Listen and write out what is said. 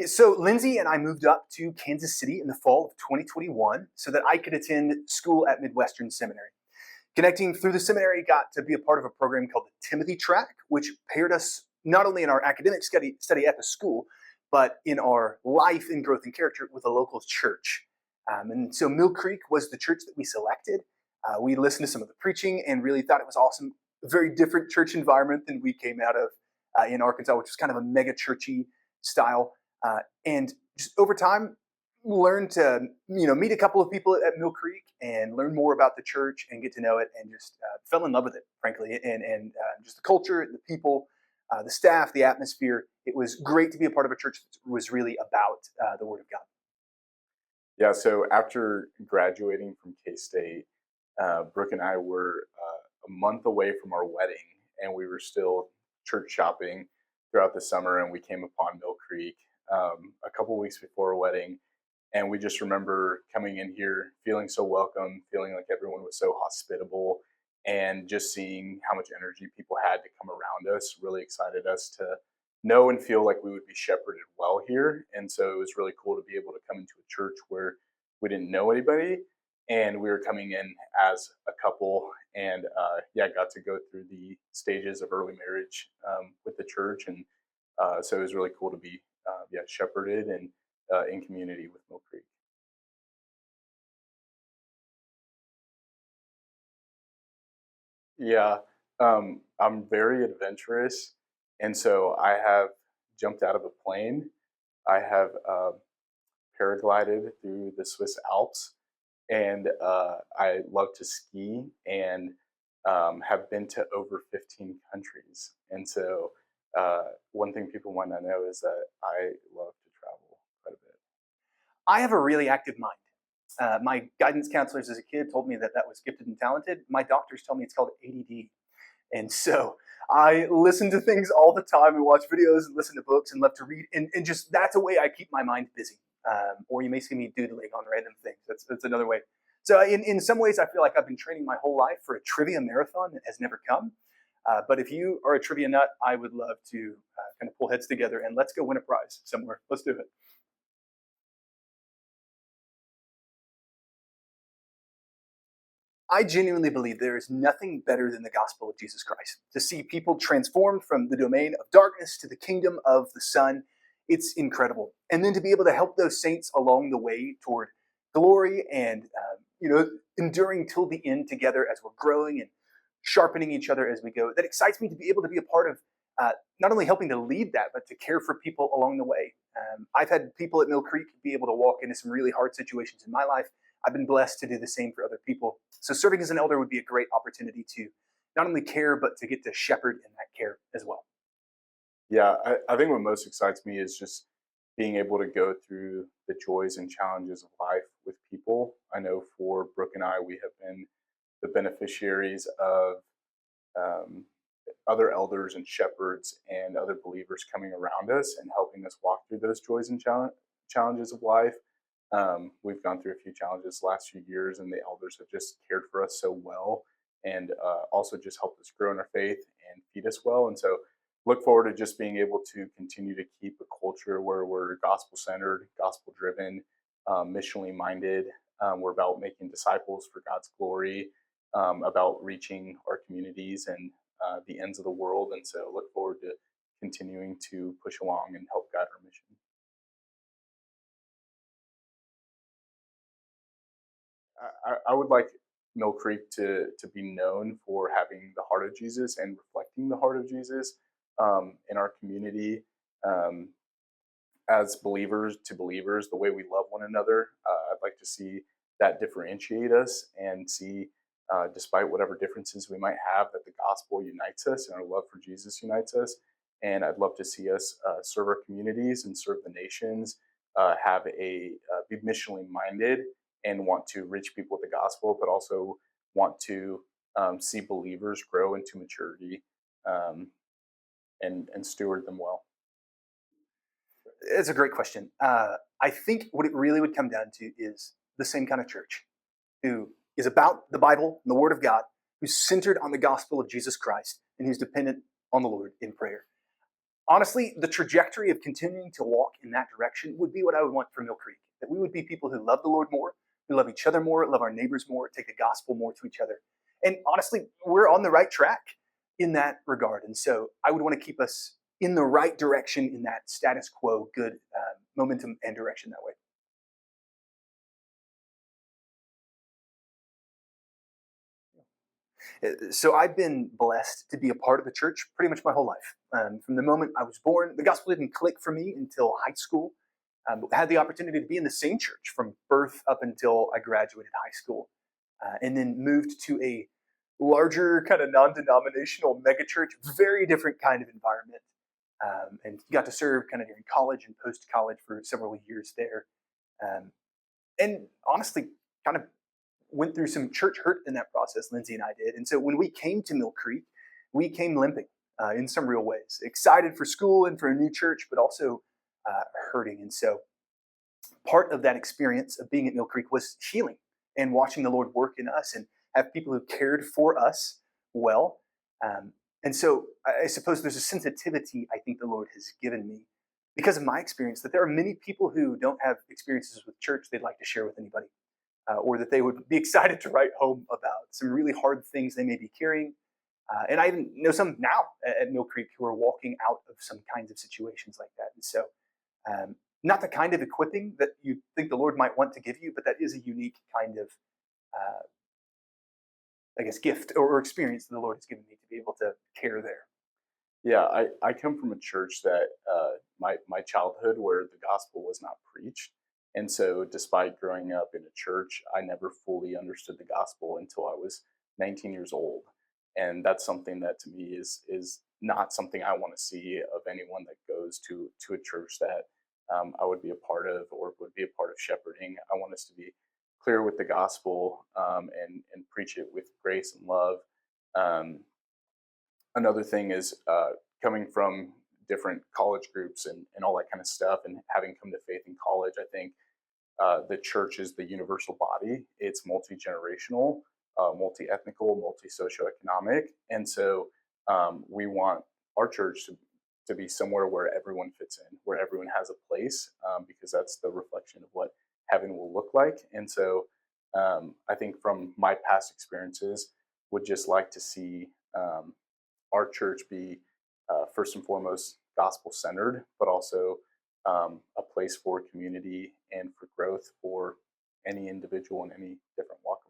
So Lindsay and I moved up to Kansas City in the fall of 2021 so that I could attend school at Midwestern Seminary. Connecting through the seminary, got to be a part of a program called the Timothy Track, which paired us not only in our academic study at the school, but in our life and growth and character with a local church. And so Mill Creek was the church that we selected. We listened to some of the preaching and really thought it was awesome. A very different church environment than we came out of in Arkansas, which was kind of a mega churchy style. And just over time, learned to meet a couple of people at Mill Creek and learn more about the church and get to know it, and just fell in love with it, frankly, and just the culture, the people, the staff, the atmosphere. It was great to be a part of a church that was really about the Word of God. Yeah, so after graduating from K-State, Brooke and I were a month away from our wedding, and we were still church shopping throughout the summer, and we came upon Mill Creek a couple weeks before our wedding. And we just remember coming in here, feeling so welcome, feeling like everyone was so hospitable, and just seeing how much energy people had to come around us really excited us to know and feel like we would be shepherded well here. And so it was really cool to be able to come into a church where we didn't know anybody, and we were coming in as a couple, and got to go through the stages of early marriage with the church. And so it was really cool to be shepherded and in community with Mill Creek. Yeah, I'm very adventurous, and so I have jumped out of a plane. I have paraglided through the Swiss Alps, and I love to ski, and have been to over 15 countries. And so one thing people might not know is that I love to travel quite a bit. I have a really active mind. My guidance counselors as a kid told me that was gifted and talented. My doctors tell me it's called ADD. And so I listen to things all the time and watch videos and listen to books and love to read. And just that's a way I keep my mind busy. Or you may see me doodling on random things. That's another way. So in some ways, I feel like I've been training my whole life for a trivia marathon that has never come. But if you are a trivia nut, I would love to kind of pull heads together and let's go win a prize somewhere. Let's do it. I genuinely believe there is nothing better than the gospel of Jesus Christ. To see people transformed from the domain of darkness to the kingdom of the Son, it's incredible. And then to be able to help those saints along the way toward glory and enduring till the end together as we're growing and sharpening each other as we go. That excites me to be able to be a part of not only helping to lead that, but to care for people along the way. I've had people at Mill Creek be able to walk into some really hard situations in my life. I've been blessed to do the same for other people. So serving as an elder would be a great opportunity to not only care, but to get to shepherd in that care as well. Yeah, I think what most excites me is just being able to go through the joys and challenges of life with people. I know for Brooke and I, we have been the beneficiaries of um, other elders and shepherds and other believers coming around us and helping us walk through those joys and challenges of life. We've gone through a few challenges the last few years, and the elders have just cared for us so well, and also just helped us grow in our faith and feed us well. And so look forward to just being able to continue to keep a culture where we're gospel centered, gospel driven, missionally minded. We're about making disciples for God's glory, about reaching our communities and the ends of the world. And so look forward to continuing to push along and help guide our mission. I would like Mill Creek to be known for having the heart of Jesus and reflecting the heart of Jesus in our community, um, as believers to believers, the way we love one another. I'd like to see that differentiate us and see, despite whatever differences we might have, that the gospel unites us and our love for Jesus unites us. And I'd love to see us serve our communities and serve the nations, have be missionally minded and want to reach people with the gospel, but also want to see believers grow into maturity, um, and steward them well. It's a great question. I think what it really would come down to is the same kind of church who is about the Bible and the Word of God, who's centered on the gospel of Jesus Christ, and who's dependent on the Lord in prayer. honestly, the trajectory of continuing to walk in that direction would be what I would want for Mill Creek. That we would be people who love the Lord more, who love each other more, love our neighbors more, take the gospel more to each other. And honestly, we're on the right track in that regard. And so I would want to keep us in the right direction in that status quo, good momentum and direction that way. So I've been blessed to be a part of the church pretty much my whole life. From the moment I was born, the gospel didn't click for me until high school. I had the opportunity to be in the same church from birth up until I graduated high school, and then moved to a larger kind of non-denominational megachurch, very different kind of environment, and got to serve kind of during college and post-college for several years there. Um, and honestly, kind of went through some church hurt in that process, Lindsay and I did. And so when we came to Mill Creek, we came limping in some real ways, excited for school and for a new church, but also hurting. And so part of that experience of being at Mill Creek was healing and watching the Lord work in us and have people who cared for us well. And so I suppose there's a sensitivity I think the Lord has given me because of my experience that there are many people who don't have experiences with church they'd like to share with anybody, or that they would be excited to write home about some really hard things they may be carrying. And I even know some now at Mill Creek who are walking out of some kinds of situations like that. And so, not the kind of equipping that you think the Lord might want to give you, but that is a unique kind of, uh, I guess, gift or experience that the Lord has given me to be able to care there. Yeah, I come from a church that my childhood where the gospel was not preached. And so, despite growing up in a church, I never fully understood the gospel until I was 19 years old. And that's something that to me is not something I want to see of anyone that goes to a church that I would be a part of or would be a part of shepherding. I want us to be clear with the gospel and preach it with grace and love. Um, Another thing is coming from different college groups and all that kind of stuff and having come to faith in college. I think the church is the universal body. It's multi-generational, multi-ethnical, multi-socioeconomic. And so we want our church to be somewhere where everyone fits in, where everyone has a place, because that's the reflection of what heaven will look like. And so I think from my past experiences, would just like to see our church be first and foremost gospel centered, but also a place for community and for growth for any individual in any different walk